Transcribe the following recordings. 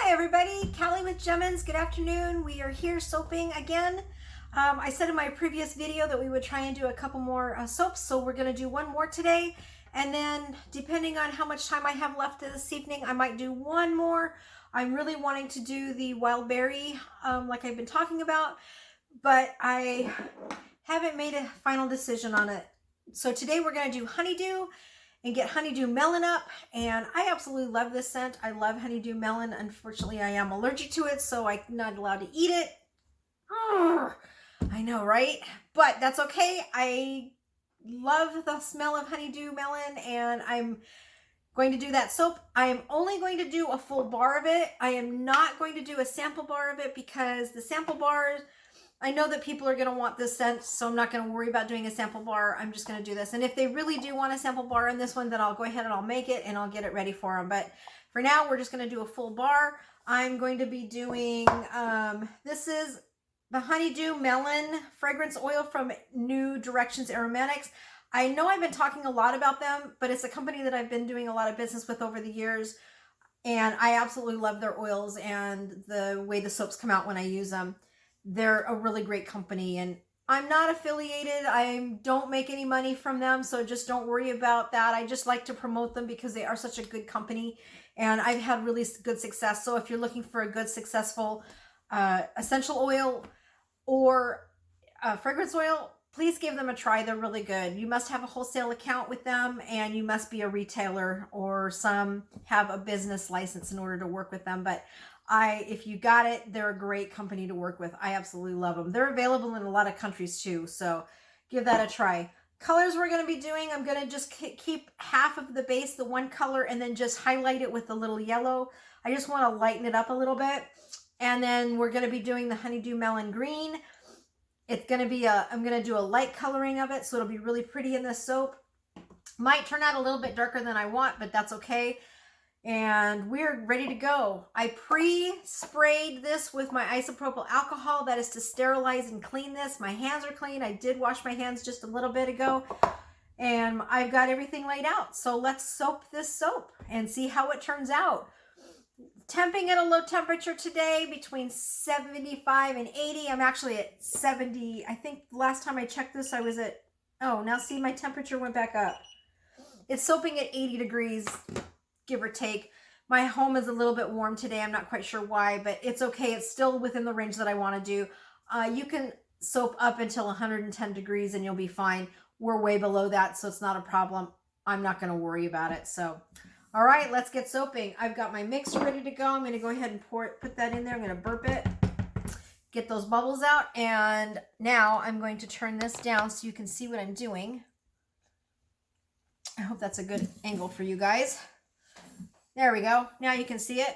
Hi everybody, Callie with Jemminz. Good afternoon. We are here soaping again. I said in my previous video that we would try and do a couple more soaps, so we're going to do one more today. And then depending on how much time I have left this evening, I might do one more. I'm really wanting to do the wild berry like I've been talking about, but I haven't made a final decision on it. So today we're going to do honeydew and get honeydew melon up, and I absolutely love this scent. I love honeydew melon. Unfortunately, I am allergic to it, so I'm not allowed to eat it. Urgh, I know, right? But that's okay. I love the smell of honeydew melon, and I'm going to do that soap. I am only going to do a full bar of it. I am not going to do a sample bar of it because the sample bars, I know that people are going to want this scent, so I'm not going to worry about doing a sample bar. I'm just going to do this. And if they really do want a sample bar in this one, then I'll go ahead and I'll make it and I'll get it ready for them. But for now, we're just going to do a full bar. I'm going to be doing, this is the Honeydew Melon Fragrance Oil from New Directions Aromatics. I know I've been talking a lot about them, but it's a company that I've been doing a lot of business with over the years. And I absolutely love their oils and the way the soaps come out when I use them. They're a really great company, and I'm not affiliated. I don't make any money from them, so just don't worry about that. I just like to promote them because they are such a good company, and I've had really good success. So if you're looking for a good, successful essential oil or fragrance oil, please give them a try. They're really good. You must have a wholesale account with them, and you must be a retailer, or some have a business license in order to work with them. But if you got it, they're a great company to work with. I absolutely love them. They're available in a lot of countries too, so give that a try. Colors we're going to be doing, I'm going to just keep half of the base, the one color, and then just highlight it with a little yellow. I just want to lighten it up a little bit. And then we're going to be doing the Honeydew Melon Green. It's going to be I'm going to do a light coloring of it, so it'll be really pretty in this soap. Might turn out a little bit darker than I want, but that's okay. And we're ready to go. I pre-sprayed this with my isopropyl alcohol. That is to sterilize and clean this. My hands are clean. I did wash my hands just a little bit ago. And I've got everything laid out. So let's soap this soap and see how it turns out. Temping at a low temperature today between 75 and 80. I'm actually at 70. I think last time I checked this, I was at, oh, now see, my temperature went back up. It's soaping at 80 degrees. Give or take. My home is a little bit warm today. I'm not quite sure why, but it's okay. It's still within the range that I want to do. You can soap up until 110 degrees and you'll be fine. We're way below that, so it's not a problem. I'm not going to worry about it. So, all right, let's get soaping. I've got my mixer ready to go. I'm going to go ahead and put that in there. I'm going to burp it, get those bubbles out, and now I'm going to turn this down so you can see what I'm doing. I hope that's a good angle for you guys. There we go. Now you can see it.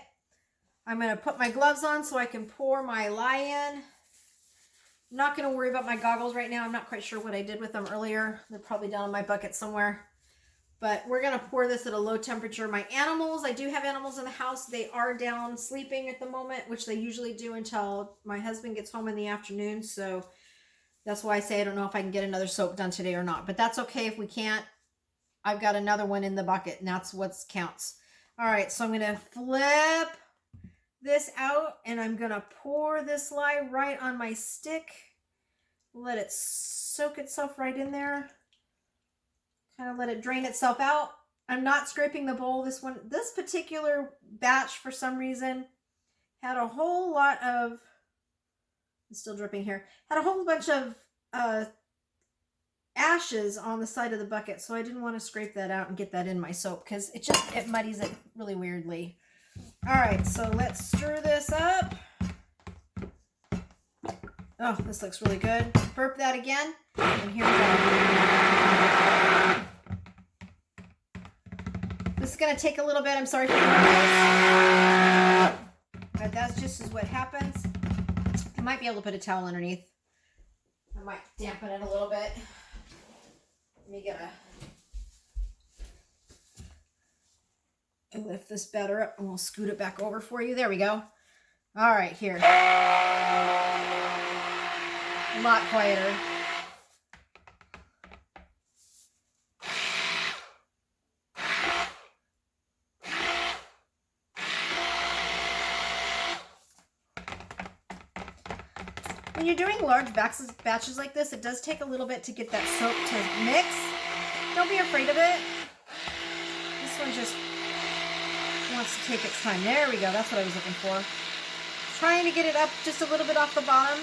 I'm going to put my gloves on so I can pour my lye in. I'm not going to worry about my goggles right now. I'm not quite sure what I did with them earlier. They're probably down in my bucket somewhere. But we're going to pour this at a low temperature. My animals, I do have animals in the house. They are down sleeping at the moment, which they usually do until my husband gets home in the afternoon. So that's why I say I don't know if I can get another soap done today or not. But that's okay if we can't. I've got another one in the bucket, and that's what counts. All right, so I'm going to flip this out, and I'm going to pour this lye right on my stick. Let it soak itself right in there. Kind of let it drain itself out. I'm not scraping the bowl. This particular batch, for some reason, had a whole lot of, it's still dripping here, had a whole bunch of ashes on the side of the bucket, so I didn't want to scrape that out and get that in my soap because it muddies it really weirdly. All right, so let's stir this up. Oh, this looks really good. Burp that again, and here we go. This is going to take a little bit. I'm sorry for the noise, but that's just what happens. I might be able to put a towel underneath. I might dampen it a little bit. Let me lift this batter up and we'll scoot it back over for you. There we go. All right, here. A lot quieter. When you're doing large batches like this, it does take a little bit to get that soap to mix. Don't be afraid of it. This one just wants to take its time. There we go. That's what I was looking for. Trying to get it up just a little bit off the bottom.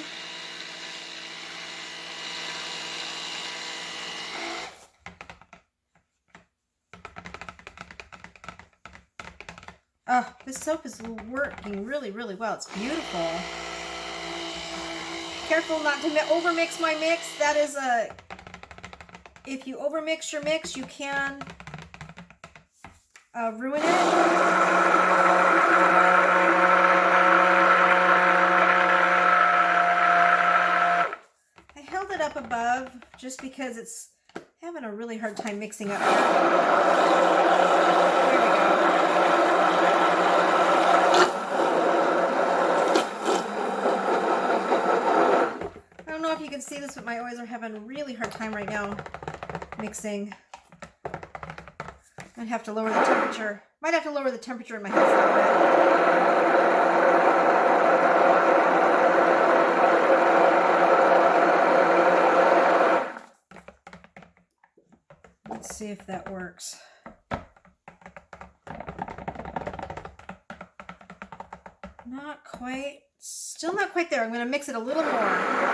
Oh, this soap is working really, really well. It's beautiful. Careful not to overmix my mix. That is if you overmix your mix, you can ruin it. I held it up above just because it's having a really hard time mixing up here. There we go. I don't know if you can see this, but my oils are having a really hard time right now mixing. I'd have to lower the temperature. Might have to lower the temperature in my house a little bit. Let's see if that works. Not quite. Still not quite there. I'm going to mix it a little more.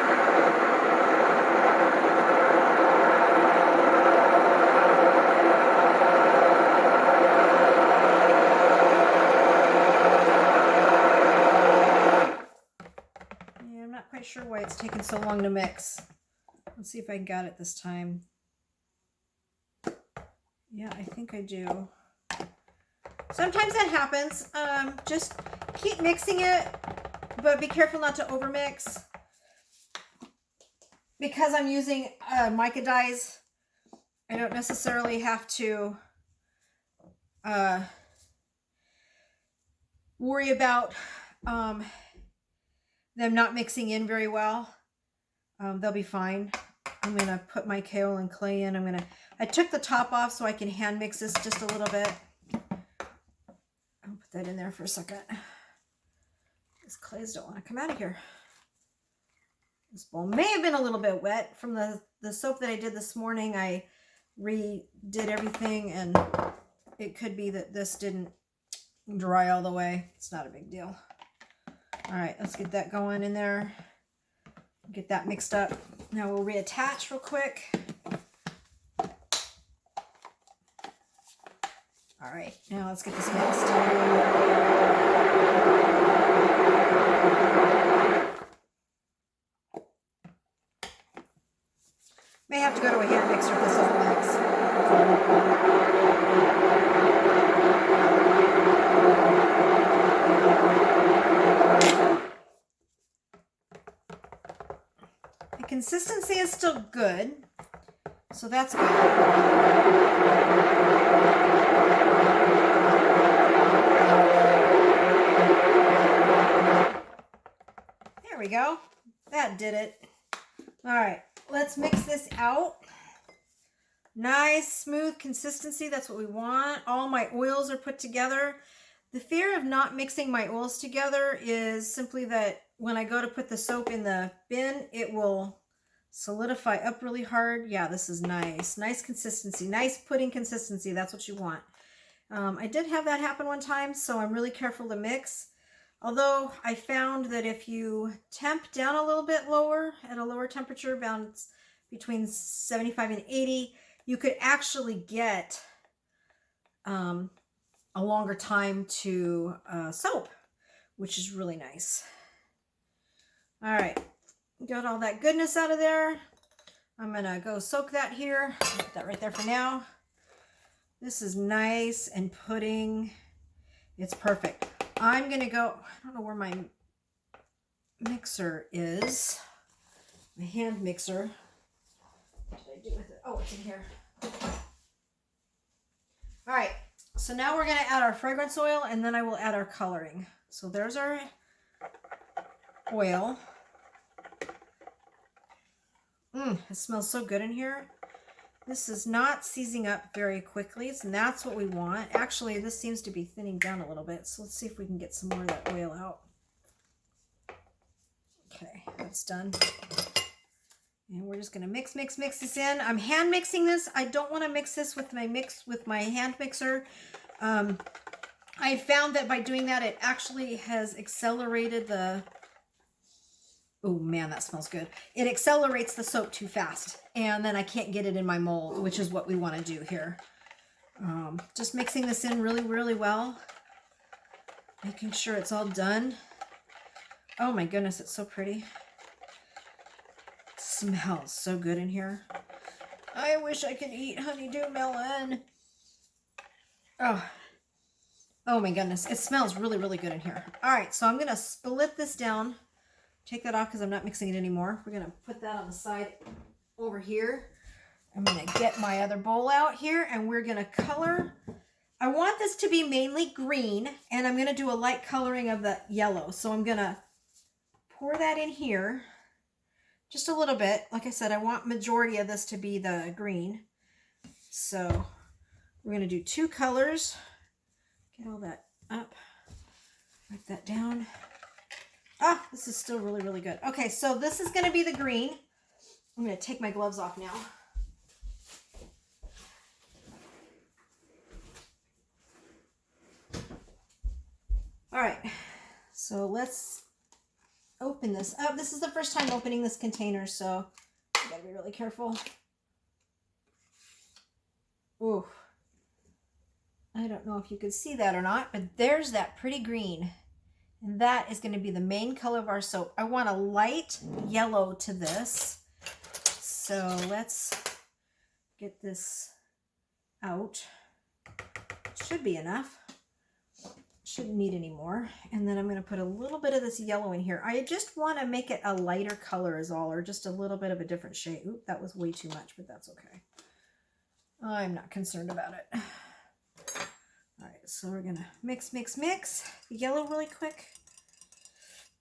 Sure why it's taking so long to mix. Let's see if I got it this time. Yeah, I think I do. Sometimes that happens. Just keep mixing it, but be careful not to overmix. Because I'm using mica dyes, I don't necessarily have to worry about them not mixing in very well. They'll be fine. I'm gonna put my kaolin clay in. I took the top off so I can hand mix this just a little bit. I'll put that in there for a second. These clays don't want to come out of here. This bowl may have been a little bit wet from the soap that I did this morning. I redid everything, and it could be that this didn't dry all the way. It's not a big deal. All right, let's get that going in there. Get that mixed up. Now we'll reattach real quick. All right, now let's get this mixed. May have to go to a hand mixer if this doesn't mix. The consistency is still good, so that's good. There we go. That did it. All right, let's mix this out. Nice, smooth consistency. That's what we want. All my oils are put together. The fear of not mixing my oils together is simply that when I go to put the soap in the bin, it will solidify up really hard. Yeah, this is nice. Nice consistency. Nice pudding consistency. That's what you want. I did have that happen one time, so I'm really careful to mix. Although I found that if you temp down a little bit lower, at a lower temperature, around between 75 and 80, you could actually get a longer time to soap, which is really nice. All right, got all that goodness out of there. I'm gonna go soak that here. Put that right there for now. This is nice and pudding. It's perfect. I'm gonna go, I don't know where my mixer is. My hand mixer. What did I do with it? Oh, it's in here. All right, so now we're gonna add our fragrance oil, and then I will add our coloring. So there's our oil. It smells so good in here. This is not seizing up very quickly, and that's what we want. Actually, this seems to be thinning down a little bit, so let's see if we can get some more of that oil out. Okay, that's done. And we're just gonna mix this in. I'm hand mixing this. I don't want to mix this with my hand mixer. I found that by doing that, it actually has accelerated the, oh man, that smells good. It accelerates the soap too fast, and then I can't get it in my mold, which is what we want to do here. Just mixing this in really, really well. Making sure it's all done. Oh my goodness, it's so pretty. Smells so good in here. I wish I could eat honeydew melon. Oh my goodness, it smells really, really good in here. All right, so I'm gonna split this down. Take that off because I'm not mixing it anymore. We're gonna put that on the side over here. I'm gonna get my other bowl out here and we're gonna color. I want this to be mainly green, and I'm gonna do a light coloring of the yellow. So I'm gonna pour that in here. Just a little bit. Like I said, I want majority of this to be the green. So we're going to do 2 colors. Get all that up. Write that down. Ah, this is still really, really good. Okay, so this is going to be the green. I'm going to take my gloves off now. All right, so let's open this up. This is the first time opening this container, so you gotta be really careful. Ooh, I don't know if you could see that or not, but there's that pretty green, and that is going to be the main color of our soap. I want a light yellow to this, so let's get this out. Should be enough. Shouldn't need any more. And then I'm going to put a little bit of this yellow in here. I just want to make it a lighter color is all, or just a little bit of a different shade. Oop, that was way too much, but that's okay. I'm not concerned about it. All right, so we're going to mix the yellow really quick.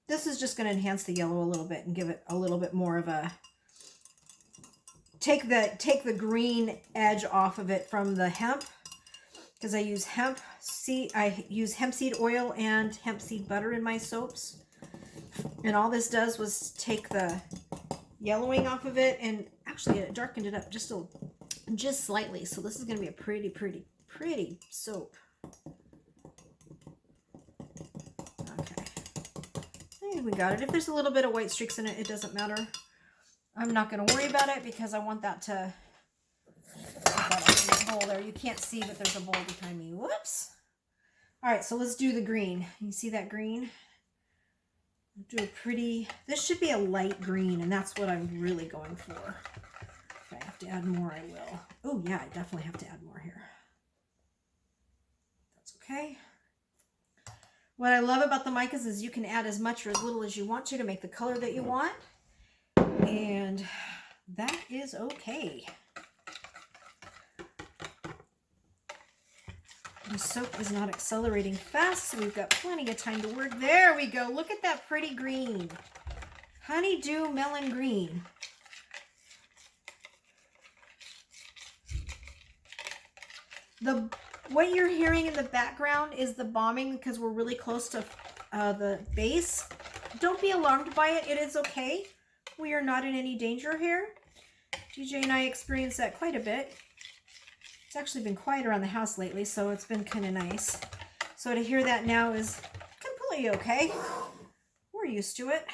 This is just going to enhance the yellow a little bit and give it a little bit more of a, take the green edge off of it from the hemp. Because I use hemp seed oil and hemp seed butter in my soaps, and all this does was take the yellowing off of it, and actually it darkened it up just slightly. So this is going to be a pretty soap. Okay, I think we got it. If there's a little bit of white streaks in it, it doesn't matter. I'm not going to worry about it because I want that to. Bowl there. You can't see, but there's a bowl behind me. Whoops. All right, so let's do the green. You see that green? Do a pretty, this should be a light green, and that's what I'm really going for. If I have to add more, I will. Oh yeah, I definitely have to add more here. That's okay. What I love about the micas is you can add as much or as little as you want to make the color that you want, and that is okay. The soap is not accelerating fast, so we've got plenty of time to work. There we go. Look at that pretty green. Honeydew melon green. What you're hearing in the background is the bombing because we're really close to the base. Don't be alarmed by it. It is okay. We are not in any danger here. DJ and I experienced that quite a bit. It's actually been quiet around the house lately, so it's been kind of nice. So to hear that now is completely okay. We're used to it.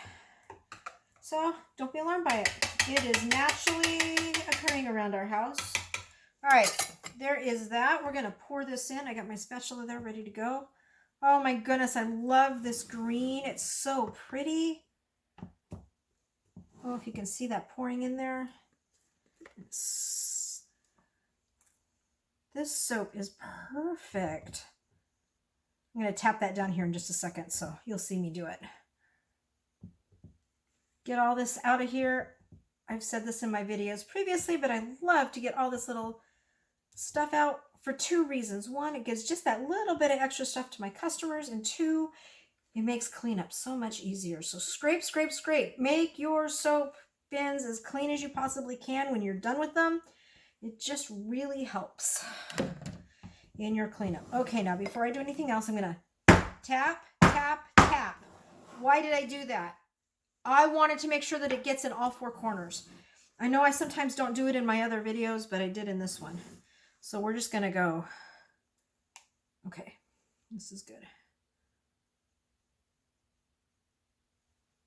So don't be alarmed by it. It is naturally occurring around our house. All right, there is that. We're going to pour this in. I got my spatula there ready to go. Oh my goodness, I love this green. It's so pretty. Oh, if you can see that pouring in there. This soap is perfect. I'm going to tap that down here in just a second, so you'll see me do it. Get all this out of here. I've said this in my videos previously, but I love to get all this little stuff out for 2 reasons. 1, it gives just that little bit of extra stuff to my customers, and 2, it makes cleanup so much easier. So scrape, scrape, scrape. Make your soap bins as clean as you possibly can when you're done with them. It just really helps in your cleanup. Okay, now before I do anything else, I'm going to tap, tap, tap. Why did I do that? I wanted to make sure that it gets in all four corners. I know I sometimes don't do it in my other videos, but I did in this one. So we're just going to go. Okay, this is good.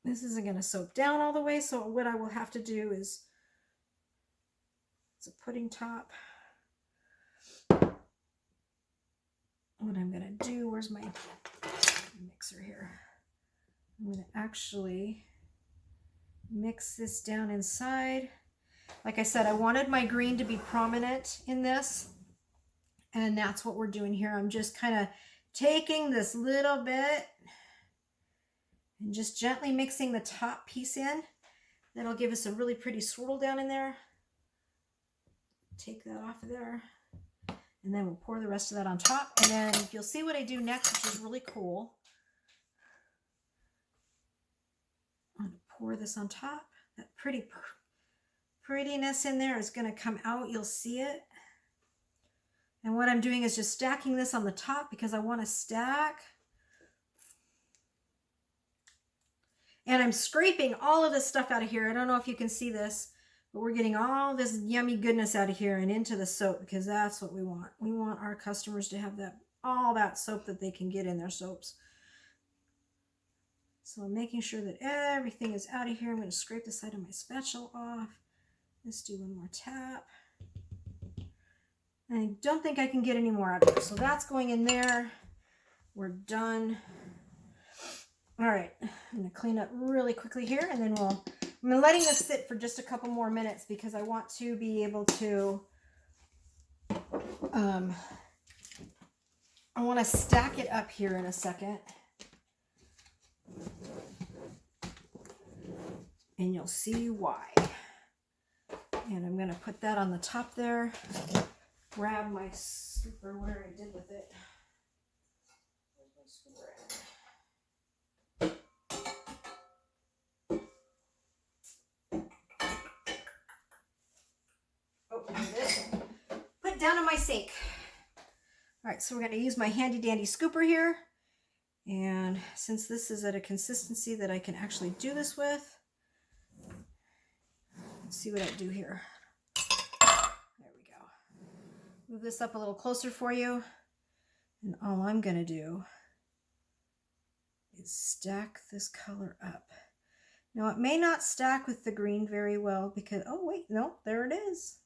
This isn't going to soak down all the way, so what I will have to do is, it's a pudding top. What I'm going to do, where's my mixer here? I'm going to actually mix this down inside. Like I said, I wanted my green to be prominent in this, and that's what we're doing here. I'm just kind of taking this little bit and just gently mixing the top piece in. That'll give us a really pretty swirl down in there. Take that off of there. And then we'll pour the rest of that on top. And then you'll see what I do next, which is really cool. I'm going to pour this on top. That prettiness in there is going to come out. You'll see it. And what I'm doing is just stacking this on the top because I want to stack. And I'm scraping all of this stuff out of here. I don't know if you can see this, but we're getting all this yummy goodness out of here and into the soap because that's what we want. We want our customers to have all that soap that they can get in their soaps. So I'm making sure that everything is out of here. I'm going to scrape the side of my spatula off. Let's do one more tap. And I don't think I can get any more out of here. So that's going in there. We're done. All right, I'm going to clean up really quickly here, and then I'm letting this sit for just a couple more minutes because I want to be able to, I want to stack it up here in a second. And you'll see why. And I'm going to put that on the top there. Grab my scooper, where I did with it. Where's my scooper at? Put down in my sink. All right, so we're going to use my handy dandy scooper here. And since this is at a consistency that I can actually do this with, let's see what I do here. There we go. Move this up a little closer for you. And all I'm going to do is stack this color up. Now it may not stack with the green very well because, oh wait, no, there it is.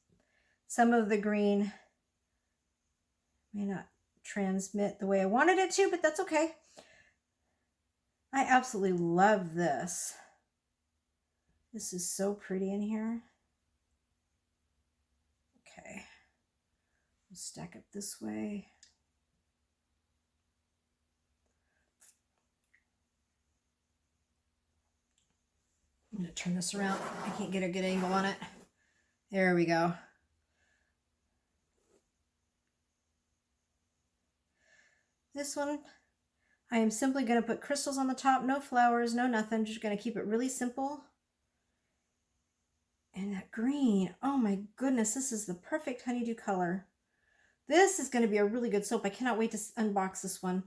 Some of the green may not transmit the way I wanted it to, but that's okay. I absolutely love this. This is so pretty in here. Okay. We'll stack up this way. I'm going to turn this around. I can't get a good angle on it. There we go. This one, I am simply going to put crystals on the top, no flowers, no nothing. Just going to keep it really simple. And that green, oh my goodness, this is the perfect honeydew color. This is going to be a really good soap. I cannot wait to unbox this one.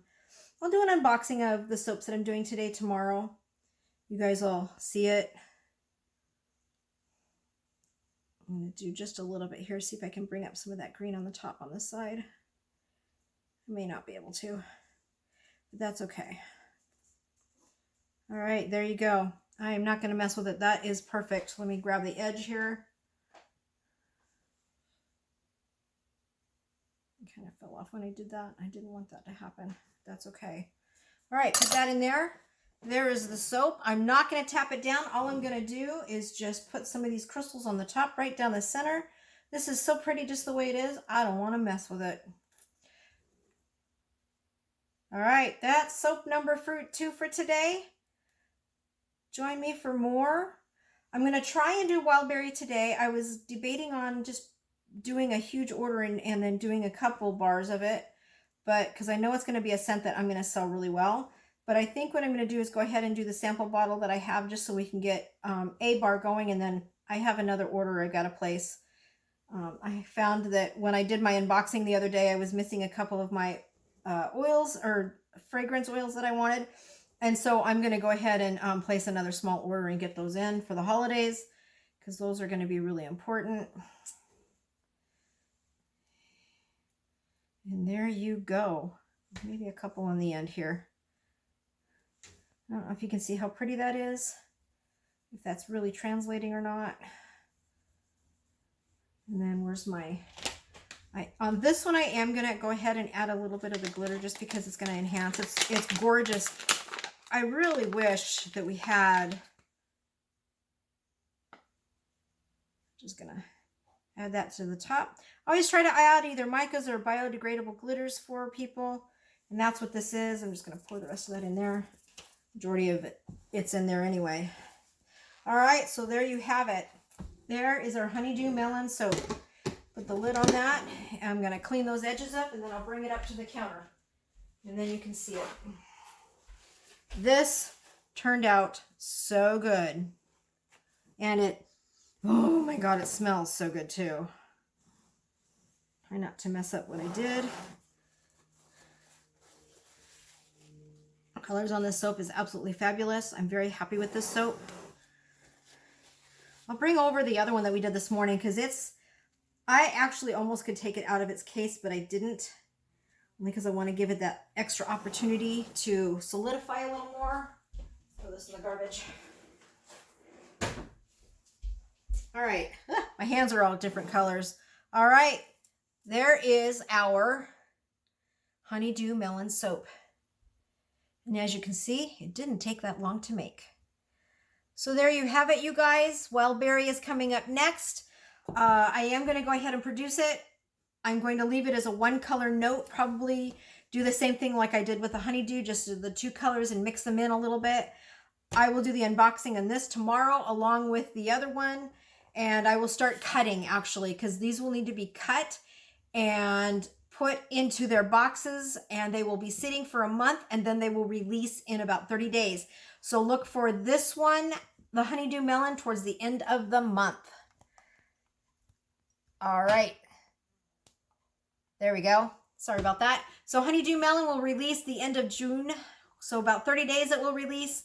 I'll do an unboxing of the soaps that I'm doing today, tomorrow. You guys will see it. I'm going to do just a little bit here, see if I can bring up some of that green on the top on this side. I may not be able to, but that's okay. All right, there you go. I am not going to mess with it. That is perfect. Let me grab the edge here. It kind of fell off when I did that. I didn't want that to happen. That's okay. All right, put that in there. There is the soap. I'm not going to tap it down. All I'm going to do is just put some of these crystals on the top, right down the center. This is so pretty just the way it is. I don't want to mess with it. All right, that's soap number 2 for today. Join me for more. I'm going to try and do wild berry today. I was debating on just doing a huge order and then doing a couple bars of it, but because I know it's going to be a scent that I'm going to sell really well. But I think what I'm going to do is go ahead and do the sample bottle that I have just so we can get a bar going, and then I have another order I've got to place. I found that when I did my unboxing the other day, I was missing a couple of my oils or fragrance oils that I wanted. And so I'm going to go ahead and place another small order and get those in for the holidays, because those are going to be really important. And there you go. Maybe a couple on the end here. I don't know if you can see how pretty that is, if that's really translating or not. And then where's my... on this one I am going to go ahead and add a little bit of the glitter just because it's going to enhance. It's gorgeous. I really wish that we had... Just going to add that to the top. I always try to add either micas or biodegradable glitters for people. And that's what this is. I'm just going to pour the rest of that in there. Majority of it's in there anyway. All right, so there you have it. There is our Honeydew Melon soap. Put the lid on that. I'm going to clean those edges up, and then I'll bring it up to the counter. And then you can see it. This turned out so good. And it, oh my God, it smells so good too. Try not to mess up what I did. Colors on this soap is absolutely fabulous. I'm very happy with this soap. I'll bring over the other one that we did this morning because I actually almost could take it out of its case, but I didn't. Only because I want to give it that extra opportunity to solidify a little more. Throw this in the garbage. All right. My hands are all different colors. All right. There is our Honeydew Melon soap. And as you can see, it didn't take that long to make. So there you have it, you guys. Wildberry is coming up next. I am going to go ahead and produce it. I'm going to leave it as a one color note, probably do the same thing like I did with the honeydew, just the two colors and mix them in a little bit. I will do the unboxing on this tomorrow along with the other one. And I will start cutting actually, because these will need to be cut and put into their boxes, and they will be sitting for a month, and then they will release in about 30 days. So look for this one, the Honeydew Melon, towards the end of the month. All right. There we go. Sorry about that. So Honeydew Melon will release the end of June. So about 30 days it will release.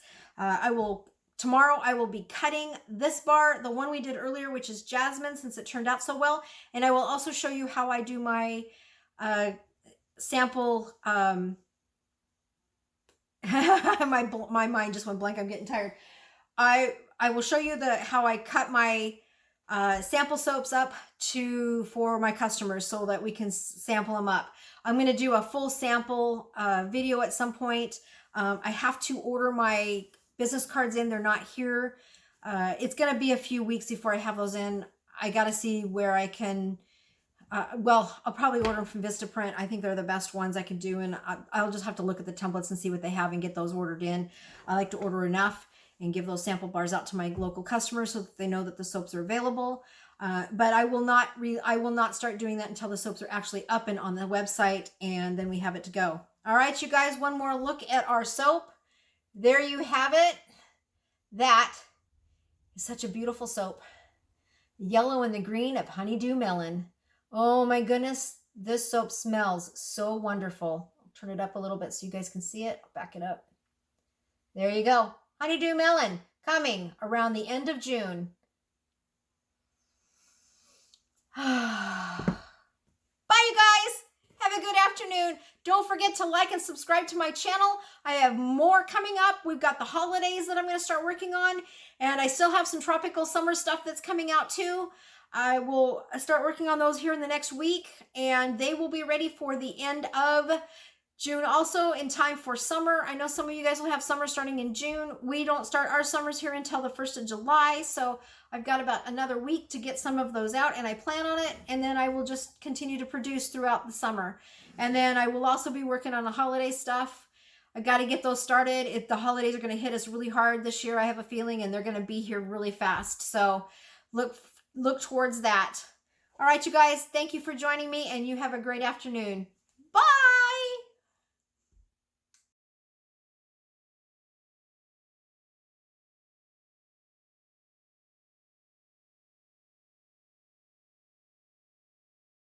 Tomorrow I will be cutting this bar, the one we did earlier, which is Jemminz, since it turned out so well. And I will also show you how I do my sample. My mind just went blank. I'm getting tired. I will show you how I cut my sample soaps up for my customers so that we can sample them up. I'm going to do a full sample video at some point. I have to order my business cards in. They're not here. It's going to be a few weeks before I have those in. I got to see where I can, well, I'll probably order them from Vistaprint. I think they're the best ones I can do. And I'll just have to look at the templates and see what they have and get those ordered in. I like to order enough and give those sample bars out to my local customers so that they know that the soaps are available. But I will not start doing that until the soaps are actually up and on the website, and then we have it to go. All right, you guys, one more look at our soap. There you have it. That is such a beautiful soap. The yellow and the green of Honeydew Melon. Oh my goodness, this soap smells so wonderful. I'll turn it up a little bit so you guys can see it. I'll back it up. There you go. Honeydew Melon coming around the end of June. Bye, you guys. Have a good afternoon. Don't forget to like and subscribe to my channel. I have more coming up. We've got the holidays that I'm going to start working on, and I still have some tropical summer stuff that's coming out too. I will start working on those here in the next week, and they will be ready for the end of June, also in time for summer. I know some of you guys will have summer starting in June. We don't start our summers here until the 1st of July, so I've got about another week to get some of those out, and I plan on it, and then I will just continue to produce throughout the summer. And then I will also be working on the holiday stuff. I got to get those started. The holidays are going to hit us really hard this year, I have a feeling, and they're going to be here really fast. So look towards that. All right, you guys, thank you for joining me, and you have a great afternoon. Bye!